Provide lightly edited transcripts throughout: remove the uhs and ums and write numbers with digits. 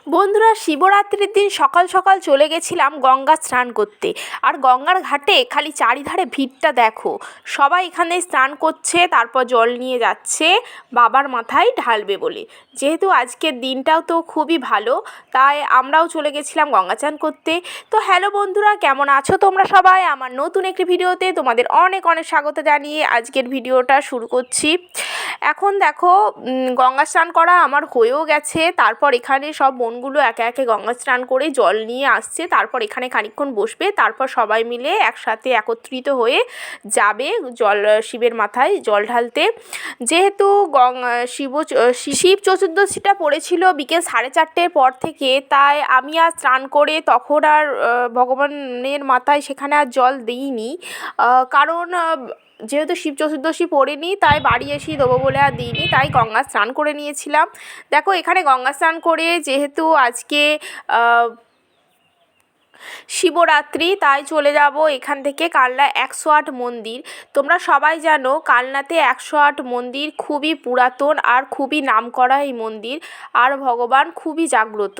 বন্ধুরা, শিবরাত্রির দিন সকাল সকাল চলে গেছিলাম গঙ্গা স্নান করতে। আর গঙ্গার ঘাটে খালি চারিধারে ভিড়টা দেখো, সবাই এখানে স্নান করছে, তারপর জল নিয়ে যাচ্ছে বাবার মাথায় ঢালবে বলে। যেহেতু আজকের দিনটাও তো খুবই ভালো, তাই আমরাও চলে গেছিলাম গঙ্গা স্নান করতে। তো হ্যালো বন্ধুরা, কেমন আছো তোমরা সবাই? আমার নতুন একটি ভিডিওতে তোমাদের অনেক অনেক স্বাগত জানিয়ে আজকের ভিডিওটা শুরু করছি। এখন দেখো, গঙ্গা স্নান করা আমার হয়েও গেছে। তারপর এখানে সব বোনগুলো একে একে গঙ্গা স্নান করে জল নিয়ে আসছে, তারপর এখানে খানিকক্ষণ বসবে, তারপর সবাই মিলে একসাথে একত্রিত হয়ে যাবে শিবের মাথায় জল ঢালতে। যেহেতু শিব চতুর্দশীটা পড়েছিল বিকেল 4:30 পর থেকে, তাই আমি আর স্নান করে তখন আর ভগবানের মাথায় সেখানে আর জল দিইনি। কারণ যেহেতু শিব চতুর্দশী পড়েনি, তাই বাড়ি এসেই দেবো বলে আর দিইনি, তাই গঙ্গা স্নান করে নিয়েছিলাম। দেখো এখানে গঙ্গা স্নান করে, যেহেতু আজকে শিবরাত্রি, তাই চলে যাব এখান থেকে কালনা 108 মন্দির। তোমরা সবাই জানো কালনাতে 108 মন্দির খুবই পুরাতন আর খুবই নামকরা এই মন্দির, আর ভগবান খুবই জাগ্রত।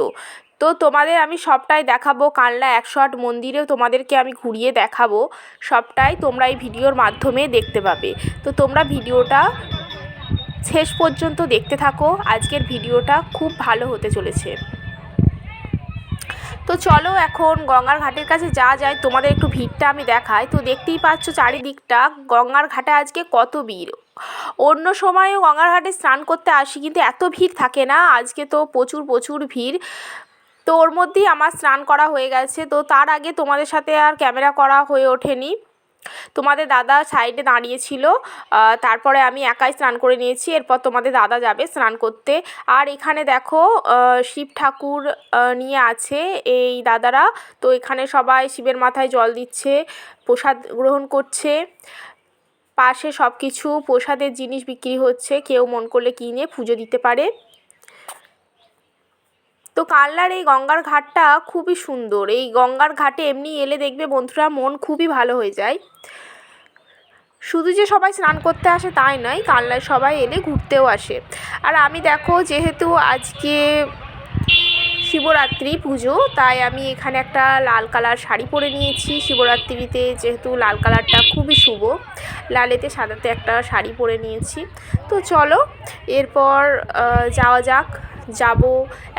তো তোমাদের আমি সবটাই দেখাবো, কালনা 108 মন্দিরেও তোমাদেরকে আমি ঘুরিয়ে দেখাবো। সবটাই তোমরা এই ভিডিওর মাধ্যমে দেখতে পাবে। তো তোমরা ভিডিওটা শেষ পর্যন্ত দেখতে থাকো, আজকের ভিডিওটা খুব ভালো হতে চলেছে। তো চলো এখন গঙ্গার ঘাটের কাছে যাওয়া যায়, তোমাদের একটু ভিড়টা আমি দেখাই। তো দেখতেই পাচ্ছ চারিদিকটা, গঙ্গার ঘাটে আজকে কত ভিড়। অন্য সময়ও গঙ্গার ঘাটে স্নান করতে আসি, কিন্তু এত ভিড় থাকে না, আজকে তো প্রচুর প্রচুর ভিড়। তো ওর মধ্যেই আমার স্নান করা হয়ে গেছে। তো তার আগে তোমাদের সাথে আর ক্যামেরা করা হয়ে ওঠেনি, তোমাদের দাদা সাইডে দাঁড়িয়েছিল, তারপরে আমি একাই স্নান করে নিয়েছি। এরপর তোমাদের দাদা যাবে স্নান করতে। আর এখানে দেখো শিব ঠাকুর নিয়ে আছে এই দাদারা। তো এখানে সবাই শিবের মাথায় জল দিচ্ছে, প্রসাদ গ্রহণ করছে। পাশে সব কিছু প্রসাদের জিনিস বিক্রি হচ্ছে, কেউ মন করলে কিনে পুজো দিতে পারে। তো কালনার এই গঙ্গার ঘাটটা খুবই সুন্দর। এই গঙ্গার ঘাটে এমনি এলে দেখবে বন্ধুরা, মন খুবই ভালো হয়ে যায়। শুধু যে সবাই স্নান করতে আসে তাই নয়, কালনায় সবাই এলে ঘুরতেও আসে। আর আমি দেখো, যেহেতু আজকে শিবরাত্রি পুজো, তাই আমি এখানে একটা লাল কালার শাড়ি পরে নিয়েছি। শিবরাত্রিতে যেহেতু লাল কালারটা খুবই শুভ, লালেতে সাদাতে একটা শাড়ি পরে নিয়েছি। তো চলো এরপর যাওয়া যাক, যাব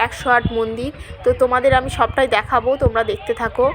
108 মন্দির। তো তোমাদের আমি সবটাই দেখাবো, তোমরা দেখতে থাকো।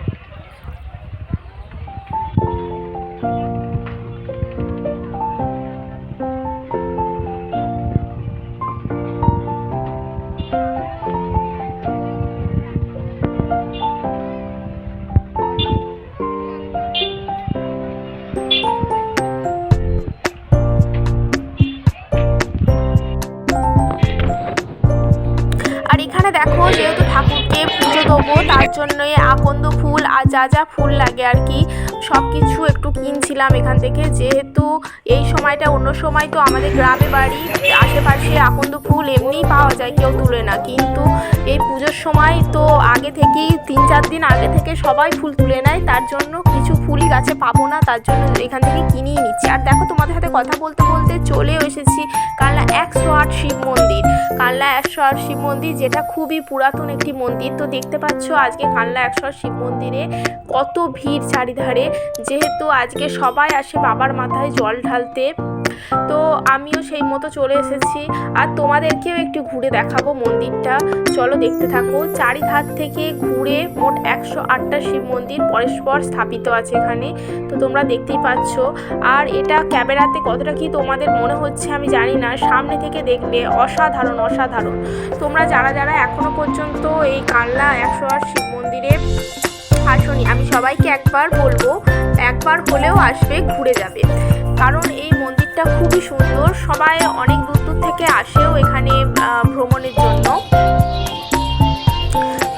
আর এখানে দেখো, যেহেতু ঠাকুরকে পুজো দেবো, তার জন্যই আকন্দ ফুল আর যা যা ফুল লাগে আর কি, সব কিছু একটু কিনছিলাম এখান থেকে। যেহেতু এই সময়টা, অন্য সময় তো আমাদের গ্রামে বাড়ি আশেপাশে আকন্দ ফুল এমনিই পাওয়া যায়, কেউ তুলে না, কিন্তু এই পুজোর সময় তো আগে থেকেই 3-4 দিন আগে থেকে সবাই ফুল তুলে নেয়, তার জন্য কিছু ফুলই গাছে পাবো না, তার জন্য এখান থেকে কিনেই নিচ্ছি। আর দেখো, তোমাদের সাথে কথা বলতে বলতে চলেও এসেছি কালনা 108 শিব মন্দির। কালনা 108 শিব মন্দির, যেটা খুবই পুরাতন একটি মন্দির। তো দেখতে পাচ্ছ আজকে কালনা 108 শিব মন্দিরে কত ভিড় চারিধারে, যেহেতু আজকে সবাই আসে বাবার মাথায় জল ঢালতে। তো আমিও সেই মতো চলে এসেছি, আর তোমাদেরকেও একটু ঘুরে দেখাবো মন্দিরটা। চলো দেখতে থাকো। চারিধার থেকে ঘুরে মোট 108টা শিব মন্দির পরস্পর স্থাপিত আছে এখানে, তো তোমরা দেখতেই পাচ্ছ। আর এটা ক্যামেরাতে কতটা কি তোমাদের মনে হচ্ছে আমি জানি না, সামনে থেকে দেখলে অসাধারণ অসাধারণ। তোমরা যারা যারা এখনো পর্যন্ত এই কালনা 108 শিব মন্দিরে আসনি, আমি সবাইকে একবার বলবো, একবার হলেও আসবে, ঘুরে যাবে। কারণ এই মন্দিরটা খুবই সুন্দর, সবাই অনেক দূর দূর থেকে আসেও এখানে ভ্রমণের জন্য।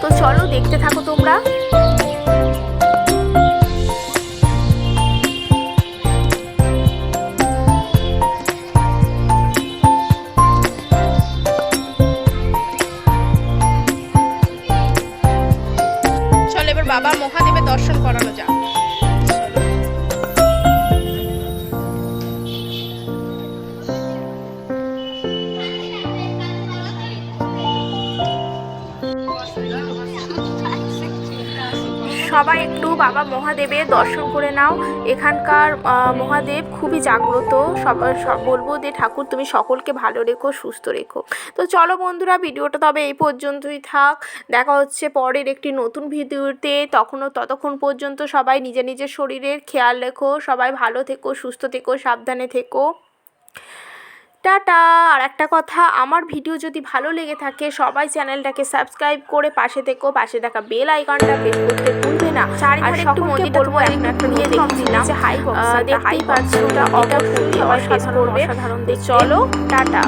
তো চলো দেখতে থাকো তোমরা। চলো এবার বাবা মহাদেবের দর্শন করানো যাক। সবাই একটু বাবা মহাদেবের দর্শন করে নাও। এখানকার মহাদেব খুবই জাগ্রত। সব বলবো যে ঠাকুর তুমি সকলকে ভালো রেখো, সুস্থ রেখো। তো চলো বন্ধুরা, ভিডিওটা তবে এই পর্যন্তই থাক। দেখা হচ্ছে পরের একটি নতুন ভিডিওতে। ততক্ষণ পর্যন্ত সবাই নিজের নিজের শরীরের খেয়াল রেখো। সবাই ভালো থেকো, সুস্থ থেকো, সাবধানে থেকো। টাটা। আর একটা কথা, আমার ভিডিও যদি ভালো লেগে থাকে সবাই চ্যানেলটাকে সাবস্ক্রাইব করে পাশে থেকো, পাশে থাকা বেল আইকনটা প্রেস করতে ভুলবে না। আর একটু মন্দিরটা বলবো একটা নিয়ে দেখছিলাম, দেখতেই পাচ্ছি ওটা অবশ্যই অসাধারণ। চলো টাটা।